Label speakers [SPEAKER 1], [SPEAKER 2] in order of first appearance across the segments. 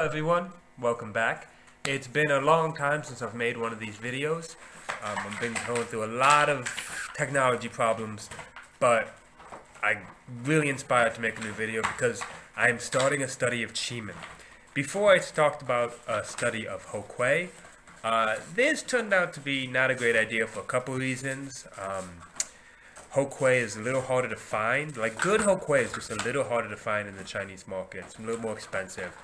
[SPEAKER 1] Hello everyone, welcome back. It's been a long time since I've made one of these videos. I've been going through a lot of technology problems, but I'm really inspired to make a new video because I am starting a study of Qimen. Before I talked about a study of Hokui, this turned out to be not a great idea for a couple reasons. Hokui is a little harder to find. Like, good Hokui is just a little harder to find in the Chinese market. It's a little more expensive.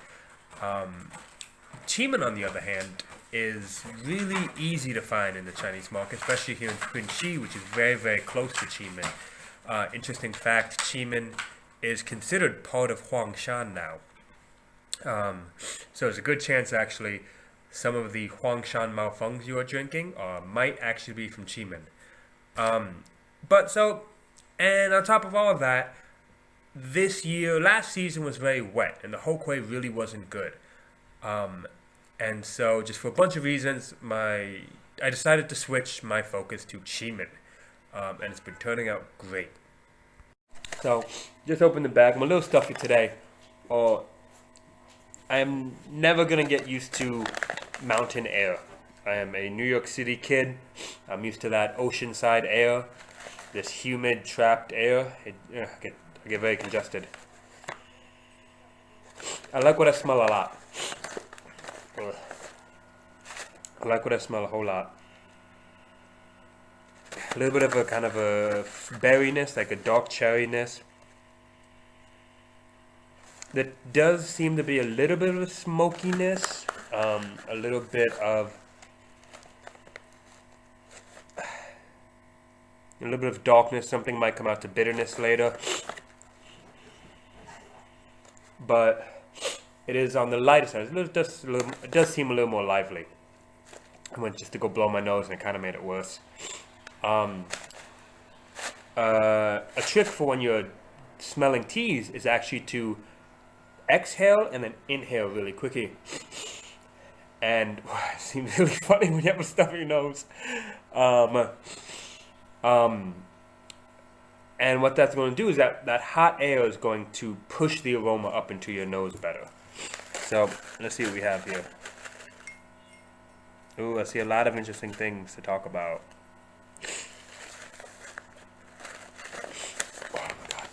[SPEAKER 1] Qimen, on the other hand, is really easy to find in the Chinese market, especially here in Kunxi, which is very, very close to Qimen. Interesting fact, Qimen is considered part of Huangshan now. So there's a good chance, actually, some of the Huangshan Maofengs you are drinking might actually be from Qimen. And on top of all of that, last season was very wet, and the Hokui really wasn't good. And so, just for a bunch of reasons, I decided to switch my focus to Qimen, and it's been turning out great. So, just opened the bag. I'm a little stuffy today. I am never gonna get used to mountain air. I am a New York City kid. I'm used to that oceanside air, this humid, trapped air. I get very congested. I like what I smell a lot. I like what I smell a whole lot. A little bit of a kind of a berryness, like a dark cherryness. There does seem to be a little bit of a smokiness, a little bit of darkness. Something might come out to bitterness later, but it is on the lighter side. It does seem a little more lively. I went just to go blow my nose, and it kind of made it worse. A trick for when you're smelling teas is actually to exhale and then inhale really quickly. And it seems really funny when you have a stuffy nose. And what that's going to do is that hot air is going to push the aroma up into your nose better. So let's see what we have here. Ooh, I see a lot of interesting things to talk about. Oh my God.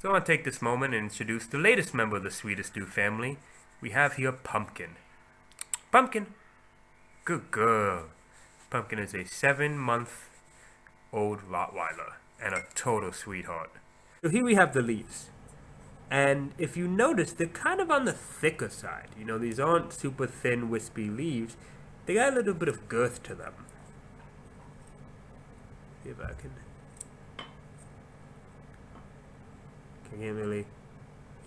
[SPEAKER 1] So I want to take this moment and introduce the latest member of the Sweetest Stew family. We have here Pumpkin. Pumpkin! Good girl. Pumpkin is a 7-month-old Rottweiler and a total sweetheart. So here we have the leaves. And if you notice, they're kind of on the thicker side. You know, these aren't super thin, wispy leaves. They got a little bit of girth to them. See if I can't really.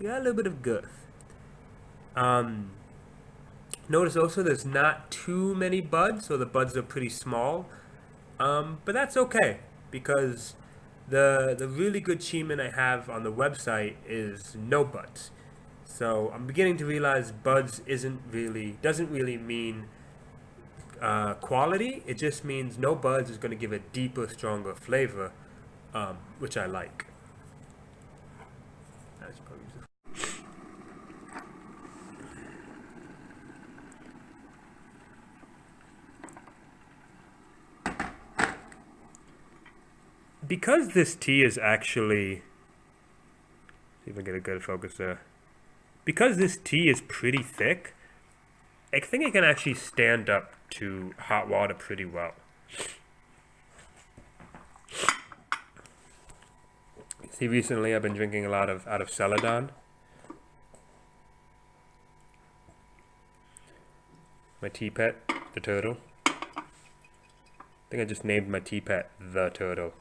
[SPEAKER 1] They got a little bit of girth. Notice also there's not too many buds, so the buds are pretty small. But that's okay, because the really good Qimen I have on the website is no buds. So I'm beginning to realize buds doesn't really mean quality. It just means no buds is going to give a deeper, stronger flavor, which I like. That's probably because this tea is actually, see if I get a good focus there. Because this tea is pretty thick, I think it can actually stand up to hot water pretty well. See, recently I've been drinking a lot out of Celadon. My tea pet, the turtle. I think I just named my tea pet the turtle.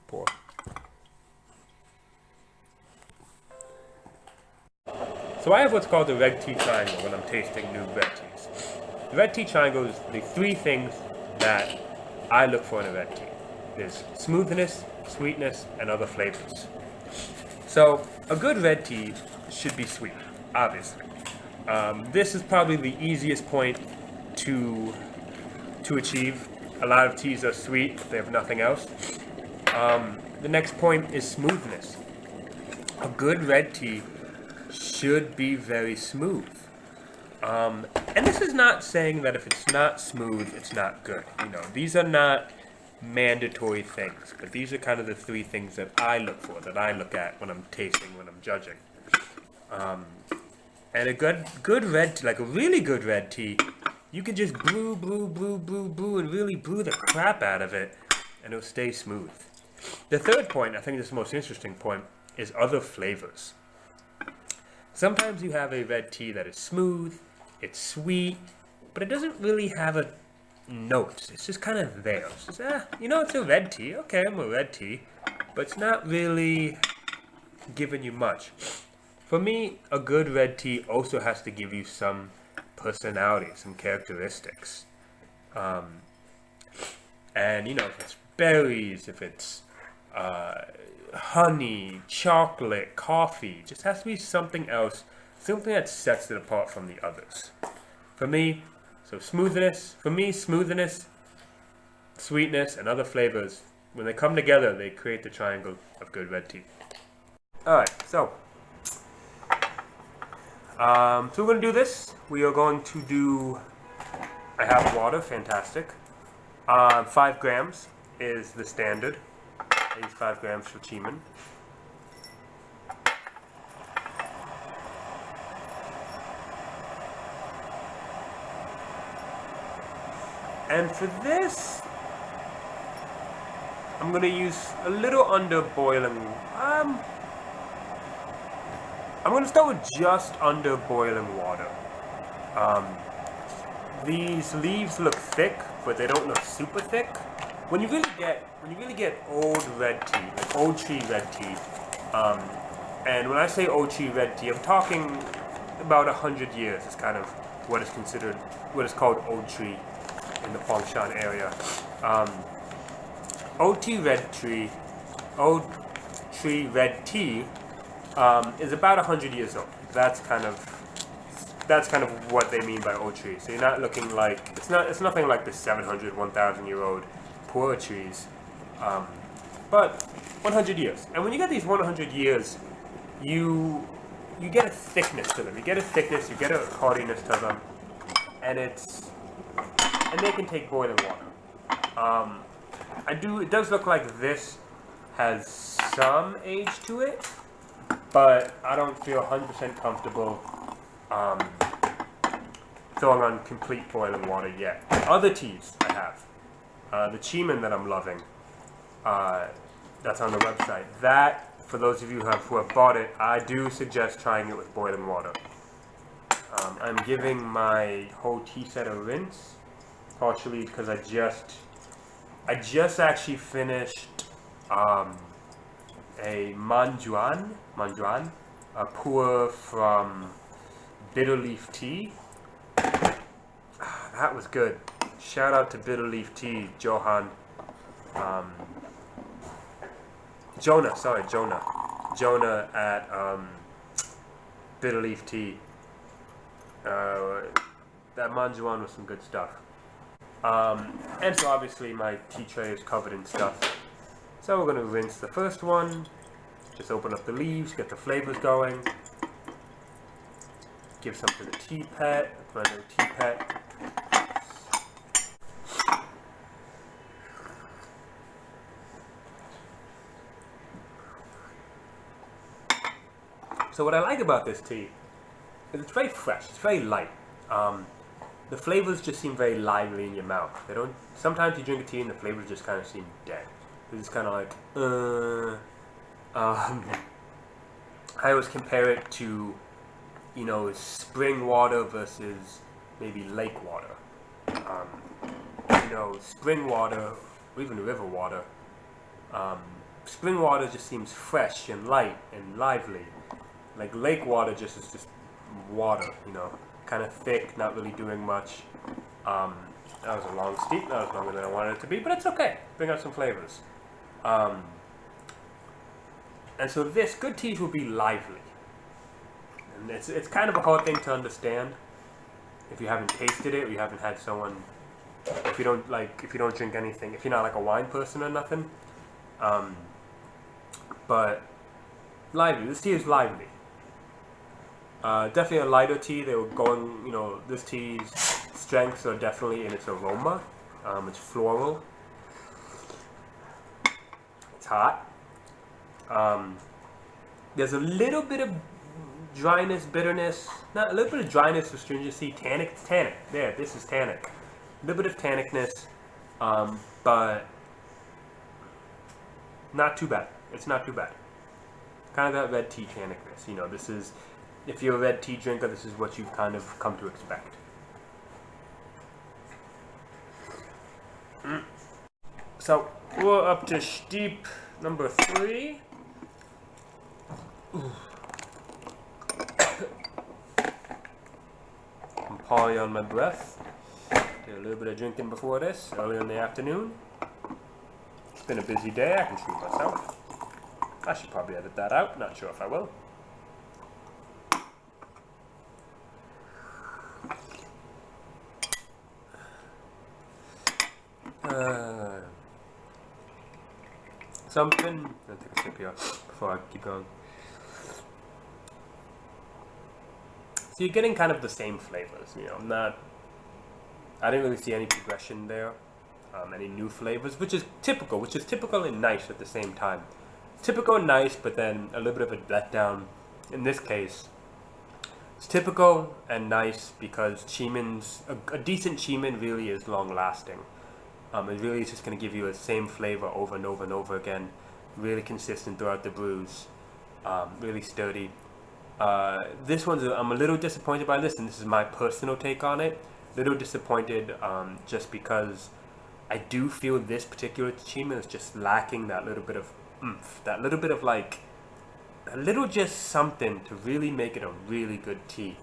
[SPEAKER 1] Pour. So I have what's called the red tea triangle when I'm tasting new red teas. The red tea triangle is the three things that I look for in a red tea. There's smoothness, sweetness, and other flavors. So a good red tea should be sweet, obviously. This is probably the easiest point to achieve. A lot of teas are sweet, they have nothing else. The next point is smoothness. A good red tea should be very smooth. And this is not saying that if it's not smooth, it's not good. You know, these are not mandatory things, but these are kind of the three things that I look for, that I look at when I'm tasting, when I'm judging. And a good red tea, like a really good red tea, you can just brew, and really brew the crap out of it, and it'll stay smooth. The third point, I think this is the most interesting point, is other flavors. Sometimes you have a red tea that is smooth, it's sweet, but it doesn't really have a note. It's just kind of there. It's just, it's a red tea. Okay, I'm a red tea. But it's not really giving you much. For me, a good red tea also has to give you some personality, some characteristics. And, if it's berries, if it's honey, chocolate, coffee, it just has to be something else, something that sets it apart from the others. For me, smoothness, sweetness, and other flavors, when they come together, they create the triangle of good red tea. Alright, so we're going to do this. We are going to do, I have water, fantastic. 5 grams is the standard. I use 5 grams for Qimen. And for this, I'm going to use a little under boiling. I'm going to start with just under boiling water. These leaves look thick, but they don't look super thick. When you really get old red tea, like old tree red tea, and when I say old tree red tea, I'm talking about 100 years is kind of what is called old tree in the Huangshan area. Old tree red tea is about 100 years old. That's kind of what they mean by old tree. So you're not looking like it's nothing like the 700, 1,000 year old poor trees, but 100 years. And when you get these 100 years, you get a thickness to them. You get a hardiness to them, and they can take boiling water. It does look like this has some age to it, but I don't feel 100% comfortable throwing on complete boiling water yet. Other teas I have, the Qimen that I'm loving, that's on the website. That, for those of you who have bought it, I do suggest trying it with boiling water. I'm giving my whole tea set a rinse, partially because I just actually finished a manjuan, a pour from bitter leaf tea. That was good. Shout out to bitter leaf tea, Jonah at bitter leaf tea. That manjuan was some good stuff. And so obviously my tea tray is covered in stuff. So we're going to rinse the first one. Just open up the leaves, get the flavors going. Give some to the tea pet, my new tea pet. So what I like about this tea is it's very fresh, it's very light. The flavors just seem very lively in your mouth. Sometimes you drink a tea and the flavors just kind of seem dead. It's kind of like, I always compare it to, spring water versus maybe lake water. Spring water, or even river water, spring water just seems fresh and light and lively. Like lake water just is just water, kind of thick, not really doing much. That was a long steep, that was longer than I wanted it to be, but it's okay. Bring out some flavors. And so this, good teas will be lively. And it's kind of a hard thing to understand if you haven't tasted it, or you haven't had someone, if you don't drink anything, if you're not like a wine person or nothing. But lively, this tea is lively. Definitely a lighter tea. They were going, this tea's strengths are definitely in its aroma. It's floral. It's hot. There's a little bit of dryness, bitterness, not a little bit of dryness, astringency, tannic. It's tannic. There, this is tannic. A little bit of tannicness, but not too bad. It's not too bad. Kind of that red tea tannicness. This is, if you're a red tea drinker, this is what you've kind of come to expect. So we're up to steep number 3. I'm pawing on my breath. Did a little bit of drinking before this, earlier in the afternoon. It's been a busy day, I can treat myself. I should probably edit that out, not sure if I will. Something, I'll take a sip here before I keep going. So you're getting kind of the same flavors, I didn't really see any progression there, any new flavors, which is typical and nice at the same time. Typical and nice, but then a little bit of a letdown. In this case, it's typical and nice because a decent Qimen really is long lasting. It really is just going to give you the same flavor over and over and over again, really consistent throughout the brews, really sturdy. This one's, I'm a little disappointed by this, and this is my personal take on it. Little disappointed just because I do feel this particular Qimen is just lacking that little bit of oomph, that little bit of a little just something to really make it a really good tea.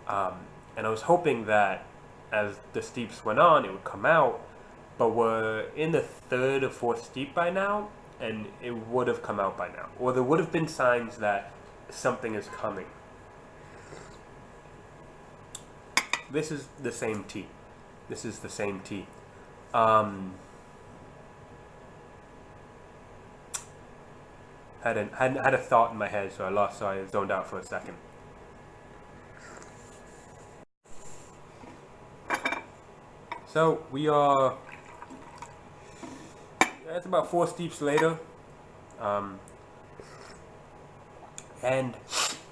[SPEAKER 1] And I was hoping that as the steeps went on, it would come out, but we're in the 3rd or 4th steep by now, and it would have come out by now, or there would have been signs that something is coming. This is the same tea. This is the same tea. Had a thought in my head, so I zoned out for a second. So we are, it's about 4 steeps later, and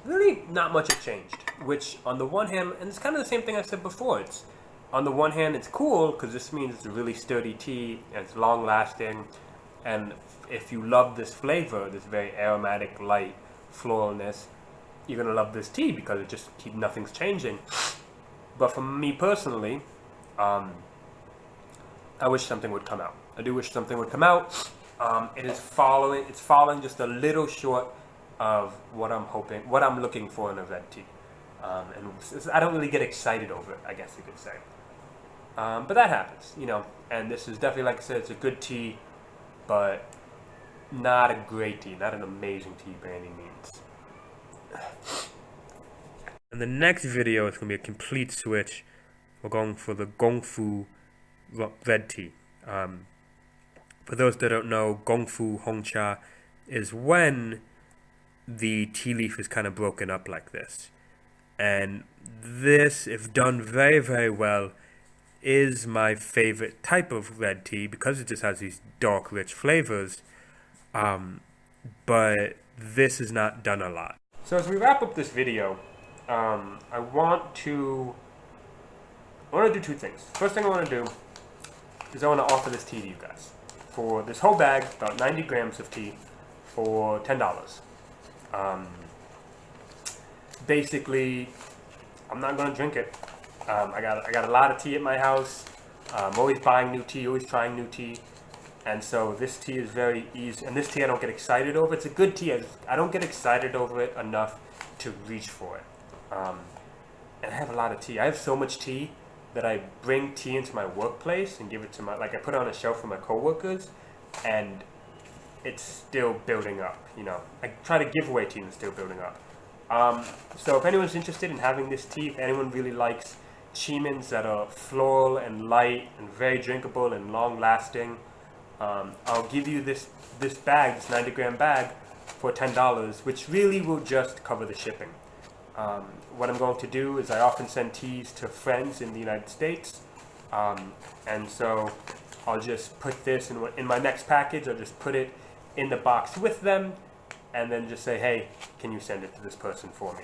[SPEAKER 1] really not much has changed, which on the one hand, and it's kind of the same thing I said before, it's on the one hand it's cool because this means it's a really sturdy tea and it's long lasting, and if you love this flavor, this very aromatic, light floralness, you're gonna love this tea because it just nothing's changing. But for me personally, I wish something would come out. I do wish something would come out. It's falling just a little short of what I'm looking for in a red tea. And I don't really get excited over it, I guess you could say. But that happens, and this is definitely, like I said, it's a good tea, but not a great tea, not an amazing tea by any means. In the next video, it's going to be a complete switch. We're going for the Gongfu red tea. For those that don't know, Gongfu Hongcha is when the tea leaf is kind of broken up like this. And this, if done very, very well, is my favorite type of red tea because it just has these dark, rich flavors. But this is not done a lot. So as we wrap up this video, I want to do 2 things. First thing I want to do is I want to offer this tea to you guys. For this whole bag, about 90 grams of tea, for $10. Basically, I'm not going to drink it. I got a lot of tea at my house. I'm always buying new tea, always trying new tea. And so this tea is very easy. And this tea I don't get excited over. It's a good tea. I don't get excited over it enough to reach for it. and I have a lot of tea. I have so much tea that I bring tea into my workplace and give it to my, like I put it on a shelf for my coworkers, and it's still building up, you know. I try to give away tea and it's still building up. So if anyone's interested in having this tea, if anyone really likes Qimens that are floral and light and very drinkable and long lasting, I'll give you this bag, this 90-gram bag, for $10, which really will just cover the shipping. What I'm going to do is I often send teas to friends in the United States, and so I'll just put this in my next package. I'll just put it in the box with them, and then just say, hey, can you send it to this person for me?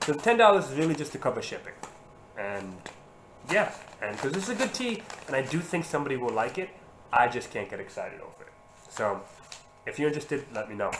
[SPEAKER 1] So the $10 is really just to cover shipping. And yeah, and because this is a good tea, and I do think somebody will like it, I just can't get excited over it. So if you're interested, let me know.